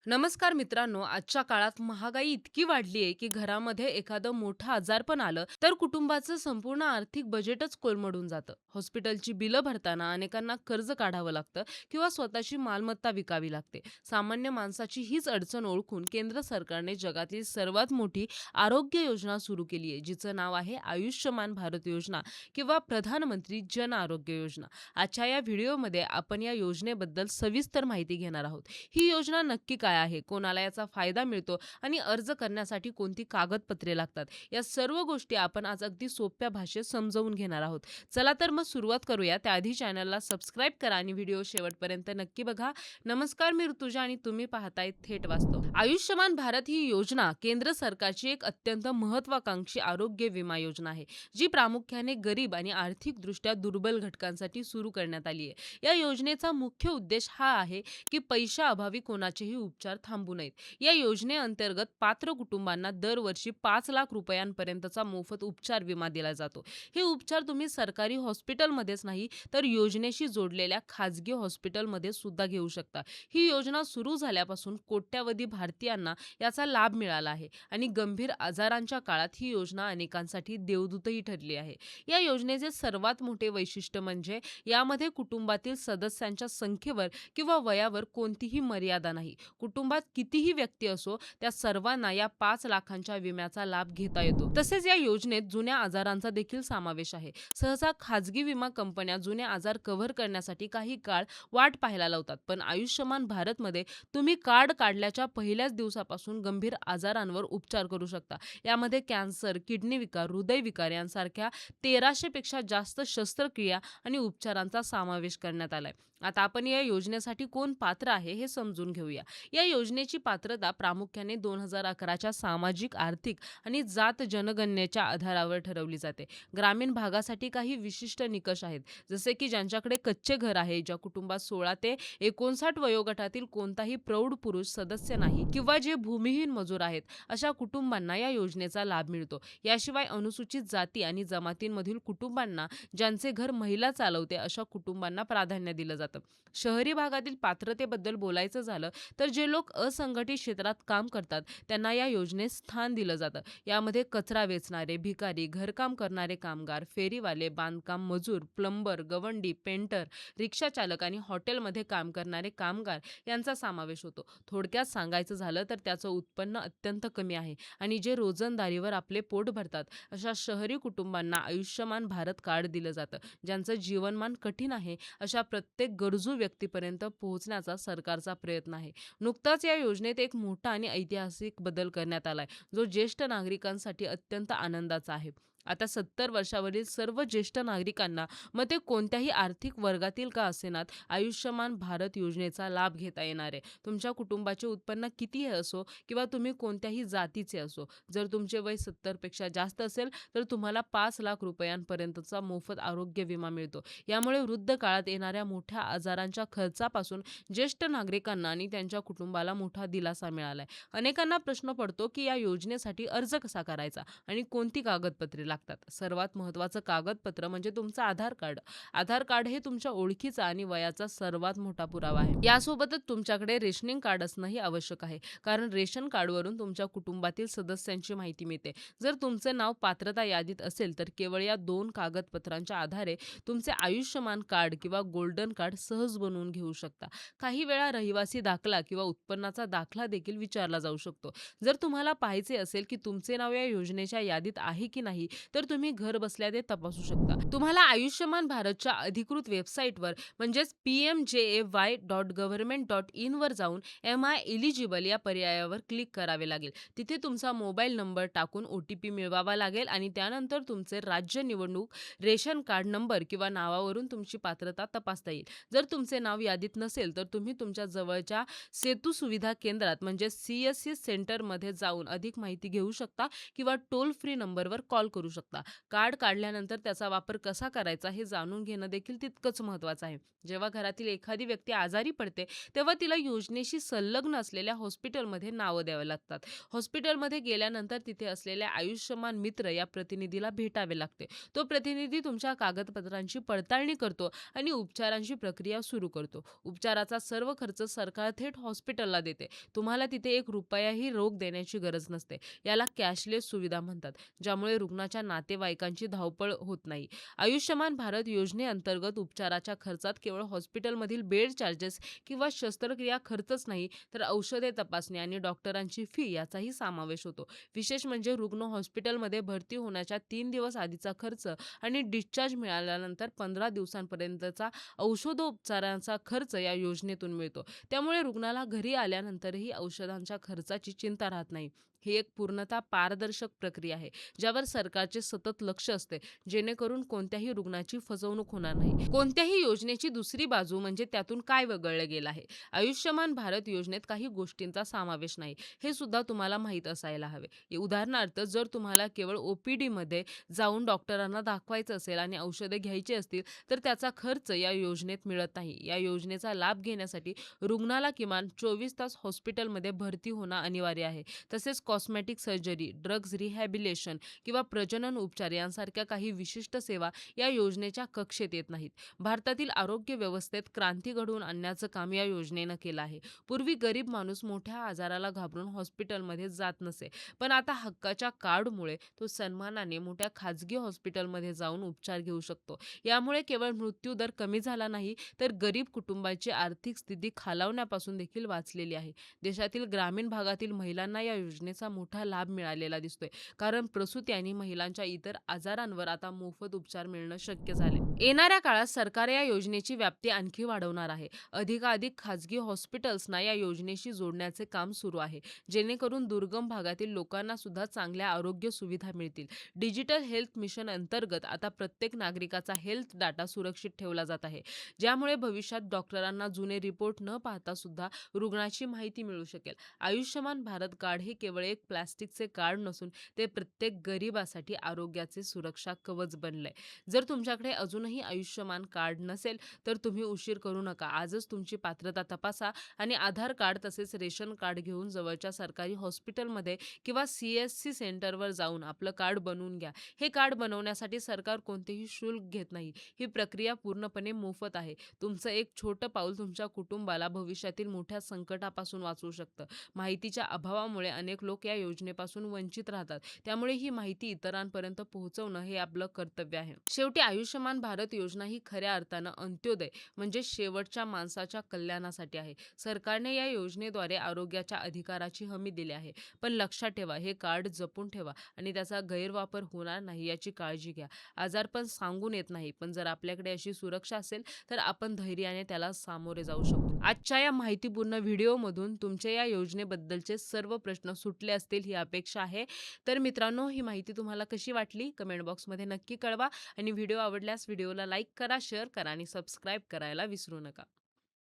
नमस्कार मित्रांनो, आजच्या काळात महागाई इतकी वाढली आहे, की घरामध्ये एखादं मोठं आजारपण आलं, तर कुटुंबाचं संपूर्ण आर्थिक बजेटच कोलमडून जातं. हॉस्पिटलची बिलं भरताना अनेकांना कर्ज काढावं लागतं किंवा स्वतःची मालमत्ता विकावी लागते. सामान्य माणसाची हीच अडचण ओळखून केंद्र सरकारने जगातील सर्वात मोठी आरोग्य योजना सुरू केली आहे, जिचं नाव आहे आयुष्यमान भारत योजना किंवा प्रधानमंत्री जन आरोग्य योजना. आजच्या या व्हिडिओमध्ये आपण या योजनेबद्दल सविस्तर माहिती घेणार आहोत. ही योजना नक्की काय आहे, कोणाला याचा फायदा मिळतो आणि अर्ज करण्यासाठी कोणती कागदपत्रे लागतात, या सर्व गोष्टी आपण आज अगदी सोप्या भाषेत समजावून घेणार आहोत. चला तर मग सुरुवात करूया. त्याआधी चॅनलला सबस्क्राईब करा आणि व्हिडिओ शेवटपर्यंत नक्की बघा. नमस्कार, मी ऋतुजा आणि तुम्ही पाहताय थेट वास्तव. आयुष्यमान भारत ही योजना केंद्र सरकारची एक अत्यंत महत्वाकांक्षी आरोग्य विमा योजना आहे, जी प्रामुख्याने गरीब आणि आर्थिकदृष्ट्या दुर्बल घटकांसाठी सुरू करण्यात आली आहे. या योजनेचा मुख्य उद्देश हा आहे की पैशाअभावी कोणाचेही उपचार थांबू नयेत. या योजनेअंतर्गत पात्र कुटुंबांना दरवर्षी 5 लाख रुपयांपर्यंतचा मोफत उपचार विमा दिला जातो. हे उपचार तुम्ही सरकारी हॉस्पिटलमध्येच नाही, तर योजनेशी जोडलेल्या खाजगी हॉस्पिटलमध्ये सुद्धा घेऊ शकता. ही योजना सुरू झाल्यापासून कोट्यावधी भारतीयांना याचा लाभ मिळाला आहे आणि गंभीर आजारांच्या काळात ही योजना अनेकांसाठी देवदूतही ठरली आहे. या योजनेचे सर्वात मोठे वैशिष्ट्य म्हणजे यामध्ये कुटुंबातील सदस्यांच्या संख्येवर किंवा वयावर कोणतीही मर्यादा नाही. कुटुंबात कितीही व्यक्ती असो, त्या सर्वांना या 5 लाखांच्या विम्याचा लाभ घेता येतो. तसेच या योजनेत जुन्या आजारांचा देखील समावेश आहे. सहसा खाजगी विमा कंपन्या जुने आजार कव्हर करण्यासाठी काही काळ वाट पाहायला लावतात, पण आयुष्यमान भारतमध्ये तुम्ही कार्ड काढल्याच्या पहिल्याच दिवसापासून गंभीर आजारांवर उपचार करू शकता. यामध्ये कॅन्सर, किडनी विकार, हृदयविकार यांसारख्या 1300 पेक्षा जास्त शस्त्रक्रिया आणि उपचारांचा समावेश करण्यात आलाय. आता आपण या योजनेसाठी कोण पात्र आहे हे समजून घेऊया. या योजनेची पात्रता प्रामुख्याने 2011च्या सामाजिक, आर्थिक आणि जात जनगणनेच्या आधारावर ठरवली जाते. ग्रामीण भागासाठी काही विशिष्ट निकष आहेत, जसे की ज्यांच्याकडे कच्चे घर आहे, ज्या कुटुंबात 16 ते 59 वयोगटातील कोणताही प्रौढ पुरुष सदस्य नाही किंवा जे भूमिहीन मजूर आहेत, अशा कुटुंबांना या योजनेचा लाभ मिळतो. याशिवाय अनुसूचित जाती आणि जमातींमधील कुटुंबांना, ज्यांचे घर महिला चालवते, अशा कुटुंबांना प्राधान्य दिलं जातं. शहरी भागातील पात्रतेबद्दल बोलायचं झालं तर जे लोक असंघटित क्षेत्रात काम करतात, त्यांना या योजनेत स्थान दिलं जातं. यामध्ये कचरा वेचणारे, भिकारी, घरकाम करणारे कामगार, फेरीवाले, बांधकाम मजूर, प्लंबर, गवंडी, पेंटर, रिक्षाचालक आणि हॉटेलमध्ये काम करणारे कामगार यांचा समावेश होतो. थोडक्यात सांगायचं झालं तर त्याचं उत्पन्न अत्यंत कमी आहे आणि जे रोजंदारीवर आपले पोट भरतात, अशा शहरी कुटुंबांना आयुष्यमान भारत कार्ड दिलं जातं. ज्यांचं जीवनमान कठीण आहे, अशा प्रत्येक गरजू व्यक्तीपर्यंत पोहोचण्याचा सरकारचा प्रयत्न आहे. नुकताच या योजनेत एक मोठा आणि ऐतिहासिक बदल करण्यात आलाय, जो ज्येष्ठ नागरिकांसाठी अत्यंत आनंदाचा आहे. आता 70 वर्षावरील सर्व ज्येष्ठ नागरिकांना, मग ते कोणत्याही आर्थिक वर्गातील का असेनात, आयुष्यमान भारत योजनेचा लाभ घेता येणार आहे. तुमच्या कुटुंबाचे उत्पन्न कितीही असो किंवा तुम्ही कोणत्याही जातीचे असो, जर तुमचे वय 70 पेक्षा जास्त असेल, तर तुम्हाला 5 लाख रुपयांपर्यंतचा मोफत आरोग्य विमा मिळतो. यामुळे वृद्ध काळात येणाऱ्या मोठ्या आजारांच्या खर्चापासून ज्येष्ठ नागरिकांना आणि त्यांच्या कुटुंबाला मोठा दिलासा मिळालाय. अनेकांना प्रश्न पडतो की या योजनेसाठी अर्ज कसा करायचा आणि कोणती कागदपत्रे लागतात. सर्वात महत्त्वाचं कागदपत्र म्हणजे तुमचं आधार कार्ड. आधार कार्ड हे तुमच्या ओळखीचा आणि वयाचा सर्वात मोठा पुरावा आहे. यासोबतच तुमच्याकडे रेशनिंग कार्ड असणंही आवश्यक आहे, कारण रेशन कार्डवरून तुमच्या कुटुंबातील सदस्यांची माहिती मिळते. जर तुमचे नाव पात्रता यादीत असेल, तर केवळ या 2 कागदपत्रांच्या आधारे तुमचे आयुष्यमान कार्ड किंवा गोल्डन कार्ड सहज बनवून घेऊ शकता. काही वेळा रहिवासी दाखला किंवा उत्पन्नाचा दाखला देखील विचारला जाऊ शकतो. जर तुम्हाला पाहायचे असेल की तुमचे नाव या योजनेच्या यादीत आहे की नाही, तर तुम्ही घर बसल्या ते तपासू शकता. तुम्हाला आयुष्यमान भारतच्या अधिकृत वेबसाईटवर म्हणजेच pmjay.government.in वर जाऊन एम आय एलिजिबल या पर्यायावर क्लिक करावे लागेल. तिथे तुमचा मोबाईल नंबर टाकून OTP मिळवावा लागेल आणि त्यानंतर तुमचे राज्य निवडणूक, रेशन कार्ड नंबर किंवा नावावरून तुमची पात्रता तपासता येईल. जर तुमचे नाव यादीत नसेल, तर तुम्ही तुमच्या जवळच्या सेतू सुविधा केंद्रात म्हणजे CSC सेंटरमध्ये जाऊन अधिक माहिती घेऊ शकता किंवा टोल फ्री नंबरवर कॉल करू करू शकता. कार्ड काढल्यानंतर त्याचा वापर कसा करायचा हे जाणून घेणं देखील तितकंच महत्त्वाचं आहे. जेव्हा घरातील एखादी व्यक्ती आजारी पडते, तेव्हा तिला योजनेशी संलग्न असलेल्या हॉस्पिटलमध्ये नावं द्यावी लागतात. हॉस्पिटलमध्ये गेल्यानंतर तिथे असलेल्या आयुष्यमान मित्र या प्रतिनिधीला भेटावे लागते. तो प्रतिनिधी तुमच्या कागदपत्रांची पडताळणी करतो आणि उपचारांची प्रक्रिया सुरू करतो. उपचाराचा सर्व खर्च सरकार थेट हॉस्पिटलला देते. तुम्हाला तिथे एक रुपयाही रोख देण्याची गरज नसते. याला कॅशलेस सुविधा म्हणतात, ज्यामुळे रुग्णाच्या नातेवाईकांची धावपळ होत नाही. आयुष्यमान भारत योजनेअंतर्गत उपचाराच्या खर्चात केवळ हॉस्पिटलमधील बेड चार्जेस किंवा शस्त्रक्रिया खर्चच नाही, तर औषधे, तपासणी आणि डॉक्टरांची फी याचाही समावेश होतो. विशेष म्हणजे रुग्ण हॉस्पिटलमध्ये भरती होण्याच्या 3 दिवस आधीचा खर्च आणि डिस्चार्ज मिळाल्यानंतर 15 दिवसांपर्यंतचा औषधोपचारांचा खर्च या योजनेतून मिळतो. त्यामुळे रुग्णाला घरी आल्यानंतरही औषधांच्या खर्चाची चिंता राहत नाही. ही एक पूर्णतः पारदर्शक प्रक्रिया आहे, ज्यावर सरकारचे सतत लक्ष असते, जेणेकरून कोणत्याही रुग्णाची फसवणूक होणार नाही. कोणत्याही योजनेची दुसरी बाजू म्हणजे त्यातून काय वगळलं गेलं आहे. आयुष्यमान भारत योजनेत काही गोष्टींचा समावेश नाही, हे सुद्धा तुम्हाला माहीत असायला हवे. उदाहरणार्थ, जर तुम्हाला केवळ OPDमध्ये जाऊन डॉक्टरांना दाखवायचं असेल आणि औषधे घ्यायची असतील, तर त्याचा खर्च या योजनेत मिळत नाही. या योजनेचा लाभ घेण्यासाठी रुग्णाला किमान 24 तास हॉस्पिटलमध्ये भरती होणं अनिवार्य आहे. तसेच कॉस्मेटिक सर्जरी, ड्रग्ज रिहॅबिलिटेशन किंवा प्रजनन उपचार यांसारख्या काही विशिष्ट सेवा या योजनेच्या कक्षेत येत नाहीत. भारतातील आरोग्य व्यवस्थेत क्रांती घडवून आणण्याचं काम या योजनेनं केलं आहे. पूर्वी गरीब माणूस मोठ्या आजाराला घाबरून हॉस्पिटलमध्ये जात नसे, पण आता हक्काच्या कार्डमुळे तो सन्मानाने मोठ्या खाजगी हॉस्पिटलमध्ये जाऊन उपचार घेऊ शकतो. यामुळे केवळ मृत्यूदर कमी झाला नाही, तर गरीब कुटुंबाची आर्थिक स्थिती खालावण्यापासून देखील वाचलेली आहे. देशातील ग्रामीण भागातील महिलांना या योजनेचा मोठा लाभ मिळालेला दिसतोय, कारण प्रसूती आणि महिलांच्या इतर आजारांवर आता मोफत उपचार मिळणं शक्य झाले. येणाऱ्या काळात सरकार या योजनेची व्याप्ती आणखी वाढवणार आहे. अधिकाधिक खाजगी हॉस्पिटल्सना या योजनेशी जोडण्याचे काम सुरू आहे, जेणेकरून दुर्गम भागातील लोकांना सुद्धा चांगल्या आरोग्य सुविधा मिळतील. डिजिटल हेल्थ मिशन अंतर्गत आता प्रत्येक नागरिकाचा हेल्थ डाटा सुरक्षित ठेवला जात आहे, ज्यामुळे भविष्यात डॉक्टरांना जुने रिपोर्ट न पाहता सुद्धा रुग्णाची माहिती मिळू शकेल. आयुष्यमान भारत कार्ड हे केवळ एक प्लास्टिकचे कार्ड नसून ते प्रत्येक गरीबासाठी आरोग्याचे सुरक्षा कवच बनलंय. जर तुमच्याकडे अजूनही आयुष्यमान कार्ड नसेल, तर तुम्ही उशीर करू नका. आजच तुमची पात्रता तपासा आणि आधार कार्ड तसेच रेशन कार्ड घेऊन जवळच्या सरकारी हॉस्पिटलमध्ये किंवा CSC सेंटरवर जाऊन आपलं कार्ड बनवून घ्या. हे कार्ड बनवण्यासाठी सरकार कोणतेही शुल्क घेत नाही. ही प्रक्रिया पूर्णपणे मोफत आहे. तुमचं एक छोटं पाऊल तुमच्या कुटुंबाला भविष्यातील मोठ्या संकटापासून वाचवू शकतं. माहितीच्या अभावामुळे अनेक लोक या योजनेपासून वंचित राहतात. त्यामुळे ही माहिती इतरांपर्यंत पोहोचवणं हे आपलं कर्तव्य आहे. शेवटी आयुष्यमान भारत योजना ही खऱ्या अर्थानं अंत्योदय म्हणजे शेवटच्या माणसाच्या कल्याणासाठी आहे. सरकारने या योजनेद्वारे आरोग्याच्या अधिकाराची हमी दिली आहे. पण लक्षात ठेवा, हे कार्ड जपून ठेवा आणि त्याचा गैरवापर होणार नाही याची काळजी घ्या. आजारपण सांगून येत नाही, पण जर आपल्याकडे अशी सुरक्षा असेल, तर आपण धैर्याने त्याला सामोरे जाऊ शकतो. आजच्या या माहितीपूर्ण व्हिडिओमधून तुमच्या या योजनेबद्दलचे सर्व प्रश्न सुटले असतील ही अपेक्षा आहे. तर मित्रांनो, ही माहिती तुम्हाला कशी वाटली कमेंट बॉक्समध्ये नक्की कळवा आणि व्हिडिओ आवडल्यास व्हिडिओला लाईक करा, शेअर करा आणि सबस्क्राईब करायला विसरू नका.